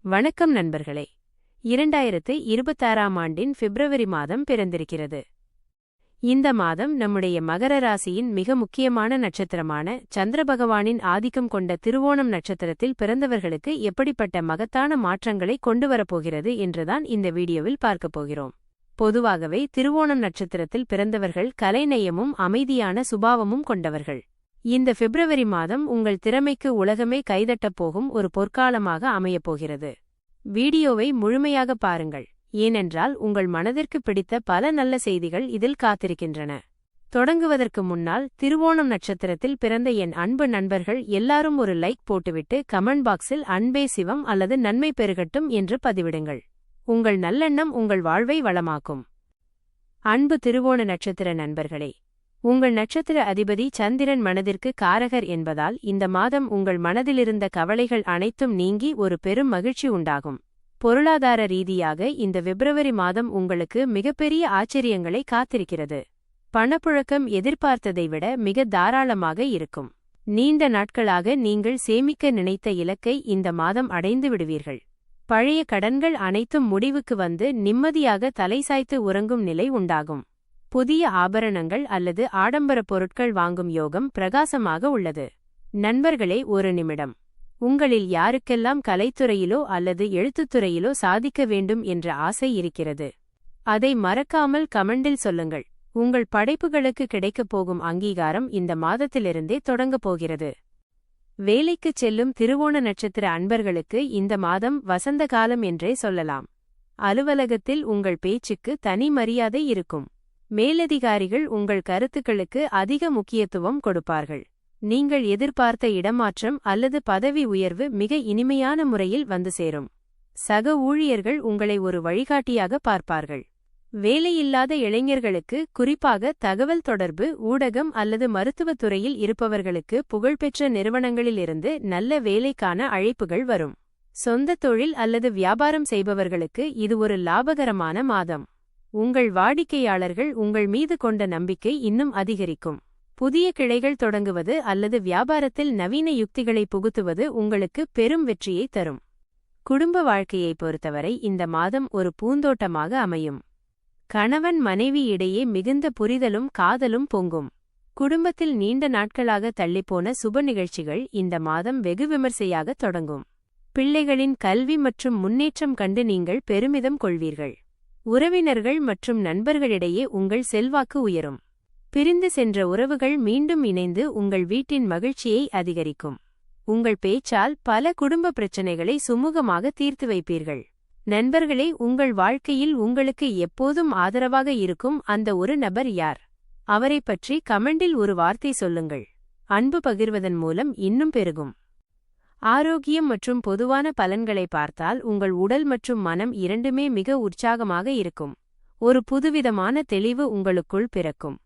வணக்கம் நண்பர்களே. 2026ஆம் ஆண்டின் பிப்ரவரி மாதம் பிறந்திருக்கிறது. இந்த மாதம் நம்முடைய மகர ராசியின் மிக முக்கியமான நட்சத்திரமான சந்திர பகவானின் ஆதிக்கம் கொண்ட திருவோணம் நட்சத்திரத்தில் பிறந்தவர்களுக்கு எப்படிப்பட்ட மகத்தான மாற்றங்களை கொண்டு வரப்போகிறது என்றுதான் இந்த வீடியோவில் பார்க்கப் போகிறோம். பொதுவாகவே திருவோணம் நட்சத்திரத்தில் பிறந்தவர்கள் கலைநயமும் அமைதியான சுபாவமும் கொண்டவர்கள். இந்த பிப்ரவரி மாதம் உங்கள் திறமைக்கு உலகமே கைதட்டப் போகும் ஒரு பொற்காலமாக அமையப்போகிறது. வீடியோவை முழுமையாக பாருங்கள், ஏனென்றால் உங்கள் மனதிற்கு பிடித்த பல நல்ல செய்திகள் இதில் காத்திருக்கின்றன. தொடங்குவதற்கு முன்னால் திருவோணம் நட்சத்திரத்தில் பிறந்த என் அன்பு நண்பர்கள் எல்லாரும் ஒரு லைக் போட்டுவிட்டு கமெண்ட் பாக்ஸில் அன்பே சிவம் அல்லது நன்மை பெருகட்டும் என்று பதிவிடுங்கள். உங்கள் நல்லெண்ணம் உங்கள் வாழ்வை வளமாக்கும். அன்பு திருவோண நட்சத்திர நண்பர்களே, உங்கள் நட்சத்திர அதிபதி சந்திரன் மனதிற்கு காரகர் என்பதால் இந்த மாதம் உங்கள் மனதிலிருந்த கவலைகள் அனைத்தும் நீங்கி ஒரு பெரும் மகிழ்ச்சி உண்டாகும். பொருளாதார ரீதியாக இந்த பிப்ரவரி மாதம் உங்களுக்கு மிகப்பெரிய ஆச்சரியங்களை காத்திருக்கிறது. பணப்புழக்கம் எதிர்பார்த்ததை விட மிக தாராளமாக இருக்கும். நீண்ட நாட்களாக நீங்கள் சேமிக்க நினைத்த இலக்கை இந்த மாதம் அடைந்து விடுவீர்கள். பழைய கடன்கள் அனைத்தும் முடிவுக்கு வந்து நிம்மதியாக தலைசாய்த்து உறங்கும் நிலை உண்டாகும். புதிய ஆபரணங்கள் அல்லது ஆடம்பர பொருட்கள் வாங்கும் யோகம் பிரகாசமாக உள்ளது. நண்பர்களே, ஒரு நிமிடம். உங்களில் யாருக்கெல்லாம் கலைத்துறையிலோ அல்லது எழுத்துத்துறையிலோ சாதிக்க வேண்டும் என்ற ஆசை இருக்கிறது, அதை மறக்காமல் கமெண்டில் சொல்லுங்கள். உங்கள் படைப்புகளுக்கு கிடைக்கப் போகும் அங்கீகாரம் இந்த மாதத்திலிருந்தே தொடங்கப் போகிறது. வேலைக்குச் செல்லும் திருவோண நட்சத்திர அன்பர்களுக்கு இந்த மாதம் வசந்த காலம் என்றே சொல்லலாம். அலுவலகத்தில் உங்கள் பேச்சுக்கு தனி மரியாதை இருக்கும். மேலதிகாரிகள் உங்கள் கருத்துக்களுக்கு அதிக முக்கியத்துவம் கொடுப்பார்கள். நீங்கள் எதிர்பார்த்த இடமாற்றம் அல்லது பதவி உயர்வு மிக இனிமையான முறையில் வந்து சேரும். சக ஊழியர்கள் உங்களை ஒரு வழிகாட்டியாக பார்ப்பார்கள். வேலையில்லாத இளைஞர்களுக்கு, குறிப்பாக தகவல் தொடர்பு, ஊடகம் அல்லது மருத்துவத் துறையில் இருப்பவர்களுக்கு புகழ்பெற்ற நிறுவனங்களிலிருந்து நல்ல வேலைக்கான அழைப்புகள் வரும். சொந்த தொழில் அல்லது வியாபாரம் செய்பவர்களுக்கு இது ஒரு லாபகரமான மாதம். உங்கள் வாடிக்கையாளர்கள் உங்கள் மீது கொண்ட நம்பிக்கை இன்னும் அதிகரிக்கும். புதிய கிளைகள் தொடங்குவது அல்லது வியாபாரத்தில் நவீன யுக்திகளை புகுத்துவது உங்களுக்கு பெரும் வெற்றியை தரும். குடும்ப வாழ்க்கையை பொறுத்தவரை இந்த மாதம் ஒரு பூந்தோட்டமாக அமையும். கணவன் மனைவி இடையே மிகுந்த புரிதலும் காதலும் பொங்கும். குடும்பத்தில் நீண்ட நாட்களாக தள்ளிப்போன சுப நிகழ்ச்சிகள் இந்த மாதம் வெகு விமர்சையாக தொடங்கும். பிள்ளைகளின் கல்வி மற்றும் முன்னேற்றம் கண்டு நீங்கள் பெருமிதம் கொள்வீர்கள். உறவினர்கள் மற்றும் நண்பர்களிடையே உங்கள் செல்வாக்கு உயரும். பிரிந்து சென்ற உறவுகள் மீண்டும் இணைந்து உங்கள் வீட்டின் மகிழ்ச்சியை அதிகரிக்கும். உங்கள் பேச்சால் பல குடும்ப பிரச்சினைகளை சுமூகமாக தீர்த்து வைப்பீர்கள். நண்பர்களே, உங்கள் வாழ்க்கையில் உங்களுக்கு எப்போதும் ஆதரவாக இருக்கும் அந்த ஒரு நபர் யார்? அவரை பற்றி கமெண்டில் ஒரு வார்த்தை சொல்லுங்கள். அன்பு பகிர்வதன் மூலம் இன்னும் பெருகும். ஆரோக்கியம் மற்றும் பொதுவான பலன்களை பார்த்தால் உங்கள் உடல் மற்றும் மனம் இரண்டுமே மிக உற்சாகமாக இருக்கும். ஒரு புதுவிதமான தெளிவு உங்களுக்குள் பிறக்கும்.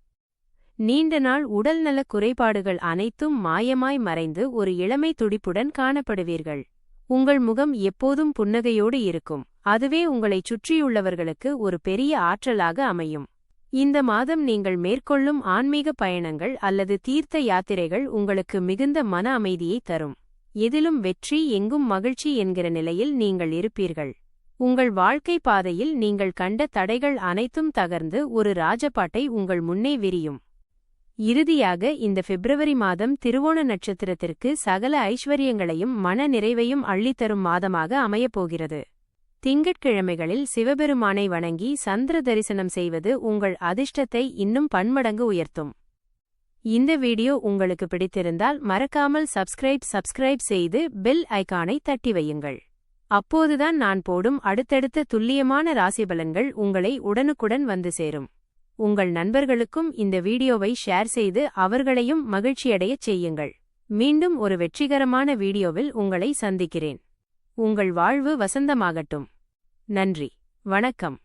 நீண்ட நாள் உடல்நலக் குறைபாடுகள் அனைத்தும் மாயமாய் மறைந்து ஒரு இளமை துடிப்புடன் காணப்படுவீர்கள். உங்கள் முகம் எப்போதும் புன்னகையோடு இருக்கும். அதுவே உங்களைச் சுற்றியுள்ளவர்களுக்கு ஒரு பெரிய ஆற்றலாக அமையும். இந்த மாதம் நீங்கள் மேற்கொள்ளும் ஆன்மீக பயணங்கள் அல்லது தீர்த்த யாத்திரைகள் உங்களுக்கு மிகுந்த மன அமைதியை தரும். எதிலும் வெற்றி, எங்கும் மகிழ்ச்சி என்கிற நிலையில் நீங்கள் இருப்பீர்கள். உங்கள் வாழ்க்கை பாதையில் நீங்கள் கண்ட தடைகள் அனைத்தும் தகர்ந்து ஒரு ராஜபாட்டை உங்கள் முன்னே விரியும். இறுதியாக இந்த பிப்ரவரி மாதம் திருவோண நட்சத்திரத்திற்கு சகல ஐஸ்வர்யங்களையும் மன நிறைவையும் அள்ளித்தரும் மாதமாக அமையப்போகிறது. திங்கட்கிழமைகளில் சிவபெருமானை வணங்கி சந்திர தரிசனம் செய்வது உங்கள் அதிர்ஷ்டத்தை இன்னும் பன்மடங்கு உயர்த்தும். இந்த வீடியோ உங்களுக்கு பிடித்திருந்தால் மறக்காமல் சப்ஸ்கிரைப் செய்து பெல் ஐகானை தட்டி வையுங்கள். அப்போதுதான் நான் போடும் அடுத்தடுத்த துல்லியமான ராசிபலன்கள் உங்களை உடனுக்குடன் வந்து சேரும். உங்கள் நண்பர்களுக்கும் இந்த வீடியோவை ஷேர் செய்து அவர்களையும் மகிழ்ச்சியடையச் செய்யுங்கள். மீண்டும் ஒரு வெற்றிகரமான வீடியோவில் உங்களை சந்திக்கிறேன். உங்கள் வாழ்வு வசந்தமாகட்டும். நன்றி, வணக்கம்.